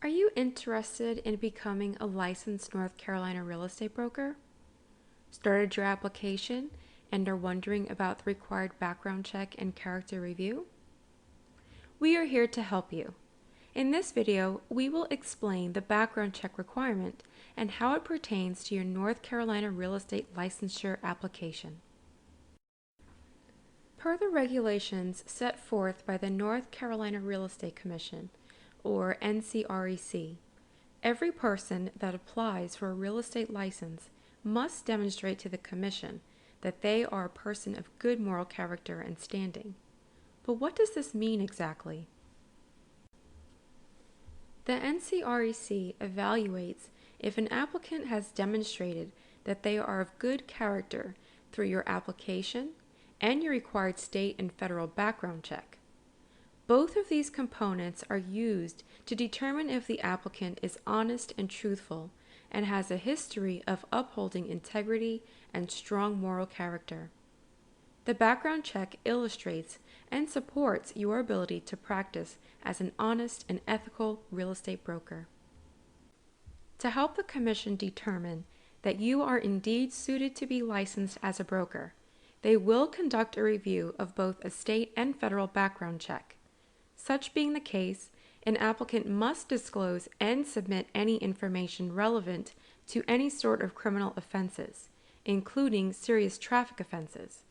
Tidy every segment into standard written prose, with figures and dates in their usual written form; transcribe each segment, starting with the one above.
Are you interested in becoming a licensed North Carolina real estate broker? Started your application and are wondering about the required background check and character review? We are here to help you. In this video, we will explain the background check requirement and how it pertains to your North Carolina real estate licensure application. Per the regulations set forth by the North Carolina Real Estate Commission, or NCREC, every person that applies for a real estate license must demonstrate to the Commission that they are a person of good moral character and standing. But what does this mean exactly? The NCREC evaluates if an applicant has demonstrated that they are of good character through your application and your required state and federal background check. Both of these components are used to determine if the applicant is honest and truthful and has a history of upholding integrity and strong moral character. The background check illustrates and supports your ability to practice as an honest and ethical real estate broker. To help the Commission determine that you are indeed suited to be licensed as a broker, they will conduct a review of both a state and federal background check. Such being the case, an applicant must disclose and submit any information relevant to any sort of criminal offenses, including serious traffic offenses,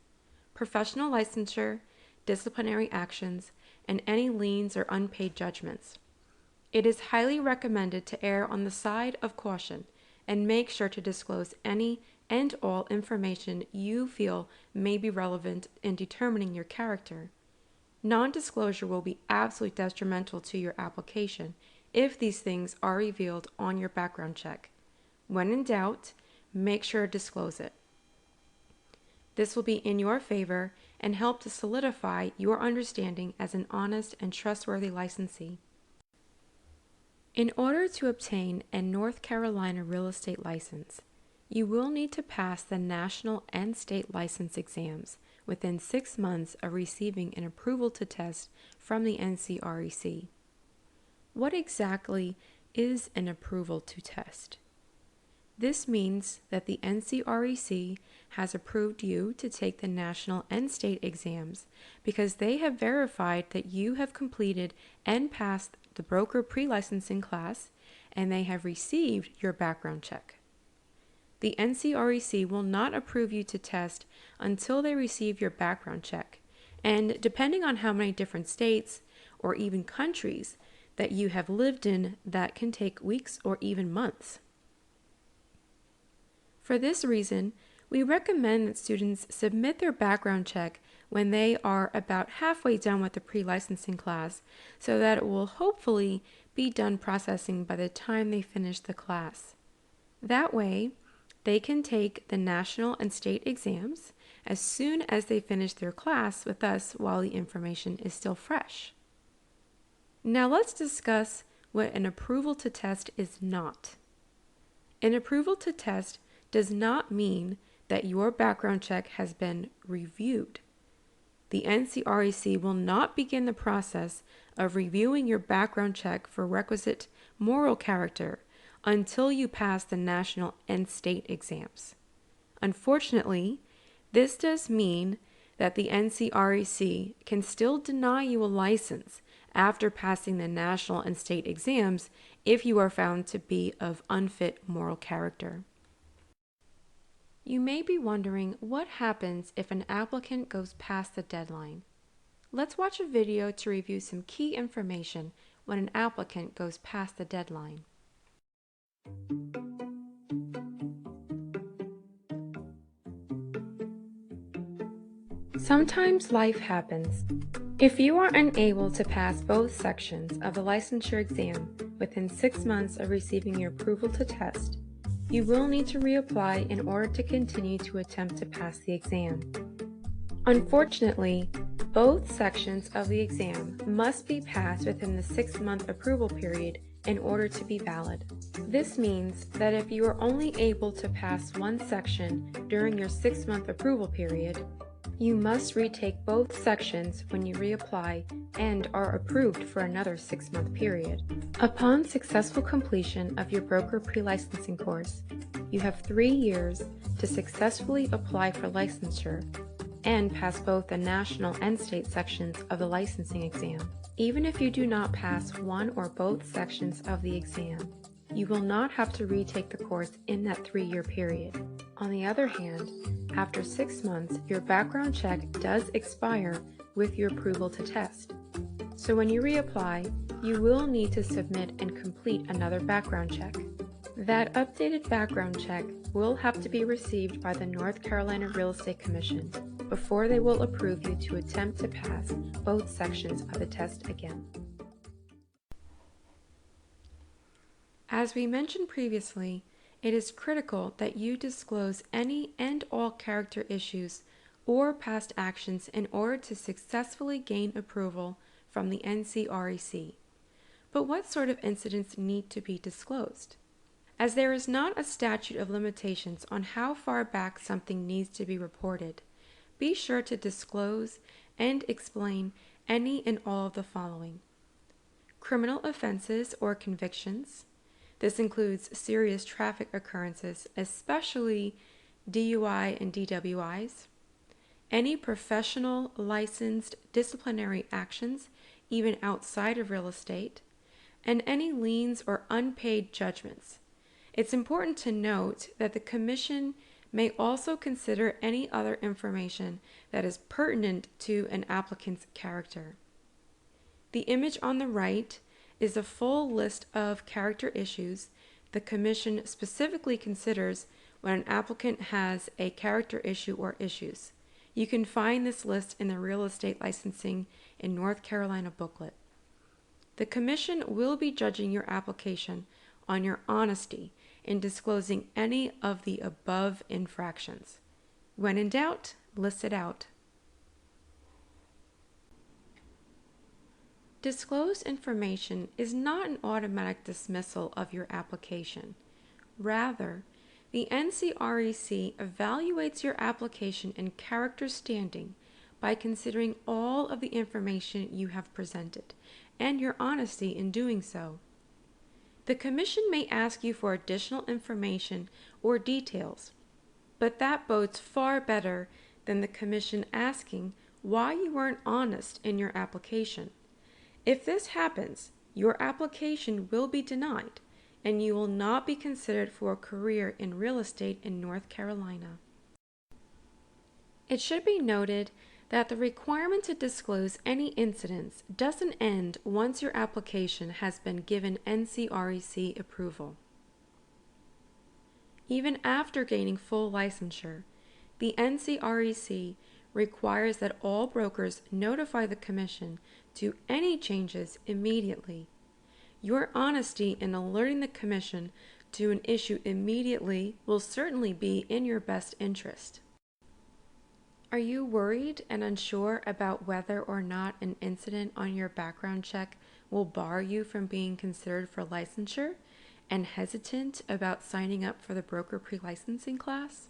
professional licensure, disciplinary actions, and any liens or unpaid judgments. It is highly recommended to err on the side of caution and make sure to disclose any and all information you feel may be relevant in determining your character. Non-disclosure will be absolutely detrimental to your application if these things are revealed on your background check. When in doubt, make sure to disclose it. This will be in your favor and help to solidify your understanding as an honest and trustworthy licensee. In order to obtain a North Carolina real estate license, you will need to pass the national and state license exams within 6 months of receiving an approval to test from the NCREC. What exactly is an approval to test? This means that the NCREC has approved you to take the national and state exams because they have verified that you have completed and passed the broker pre-licensing class and they have received your background check. The NCREC will not approve you to test until they receive your background check, and depending on how many different states or even countries that you have lived in, that can take weeks or even months. For this reason, we recommend that students submit their background check when they are about halfway done with the pre-licensing class so that it will hopefully be done processing by the time they finish the class. That way, they can take the national and state exams as soon as they finish their class with us while the information is still fresh. Now let's discuss what an approval to test is not. An approval to test does not mean that your background check has been reviewed. The NCREC will not begin the process of reviewing your background check for requisite moral character until you pass the national and state exams. Unfortunately, this does mean that the NCREC can still deny you a license after passing the national and state exams if you are found to be of unfit moral character. You may be wondering what happens if an applicant goes past the deadline. Let's watch a video to review some key information when an applicant goes past the deadline. Sometimes life happens. If you are unable to pass both sections of the licensure exam within 6 months of receiving your approval to test, you will need to reapply in order to continue to attempt to pass the exam. Unfortunately, both sections of the exam must be passed within the 6-month approval period in order to be valid. This means that if you are only able to pass one section during your 6-month approval period, you must retake both sections when you reapply and are approved for another 6-month period. Upon successful completion of your broker pre-licensing course, you have 3 years to successfully apply for licensure and pass both the national and state sections of the licensing exam. Even if you do not pass one or both sections of the exam, you will not have to retake the course in that 3-year period. On the other hand, after 6 months, your background check does expire with your approval to test. So when you reapply, you will need to submit and complete another background check. That updated background check will have to be received by the North Carolina Real Estate Commission before they will approve you to attempt to pass both sections of the test again. As we mentioned previously, it is critical that you disclose any and all character issues or past actions in order to successfully gain approval from the NCREC. But what sort of incidents need to be disclosed? As there is not a statute of limitations on how far back something needs to be reported, be sure to disclose and explain any and all of the following: criminal offenses or convictions. This includes serious traffic occurrences, especially DUI and DWIs. Any professional, licensed disciplinary actions, even outside of real estate, and any liens or unpaid judgments. It's important to note that the Commission may also consider any other information that is pertinent to an applicant's character. The image on the right is a full list of character issues the Commission specifically considers when an applicant has a character issue or issues. You can find this list in the Real Estate Licensing in North Carolina booklet. The Commission will be judging your application on your honesty in disclosing any of the above infractions. When in doubt, list it out. Disclosed information is not an automatic dismissal of your application. Rather, the NCREC evaluates your application and character standing by considering all of the information you have presented and your honesty in doing so. The Commission may ask you for additional information or details, but that bodes far better than the Commission asking why you weren't honest in your application. If this happens, your application will be denied, and you will not be considered for a career in real estate in North Carolina. It should be noted that the requirement to disclose any incidents doesn't end once your application has been given NCREC approval. Even after gaining full licensure, the NCREC requires that all brokers notify the Commission to any changes immediately. Your honesty in alerting the Commission to an issue immediately will certainly be in your best interest. Are you worried and unsure about whether or not an incident on your background check will bar you from being considered for licensure and hesitant about signing up for the broker pre-licensing class?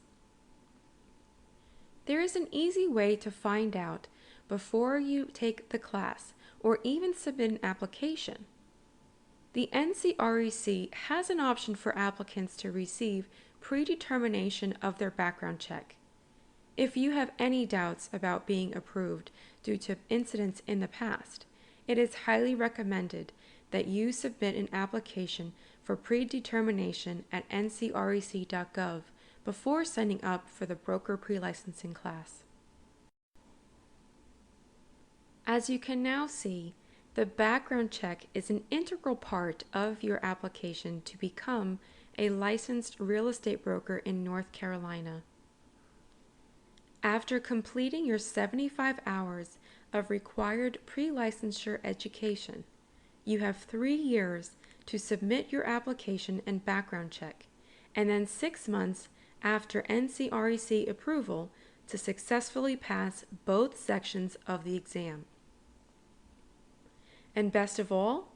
There is an easy way to find out before you take the class or even submit an application. The NCREC has an option for applicants to receive predetermination of their background check. If you have any doubts about being approved due to incidents in the past, it is highly recommended that you submit an application for predetermination at ncrec.gov before signing up for the broker pre-licensing class. As you can now see, the background check is an integral part of your application to become a licensed real estate broker in North Carolina. After completing your 75 hours of required pre-licensure education, you have 3 years to submit your application and background check, and then 6 months after NCREC approval to successfully pass both sections of the exam. And best of all,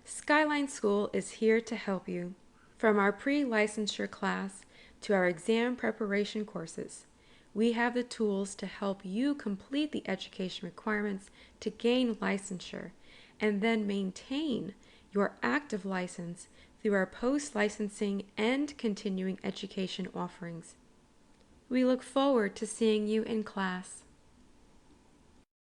Skyline School is here to help you. From our pre-licensure class to our exam preparation courses, we have the tools to help you complete the education requirements to gain licensure and then maintain your active license through our post-licensing and continuing education offerings. We look forward to seeing you in class.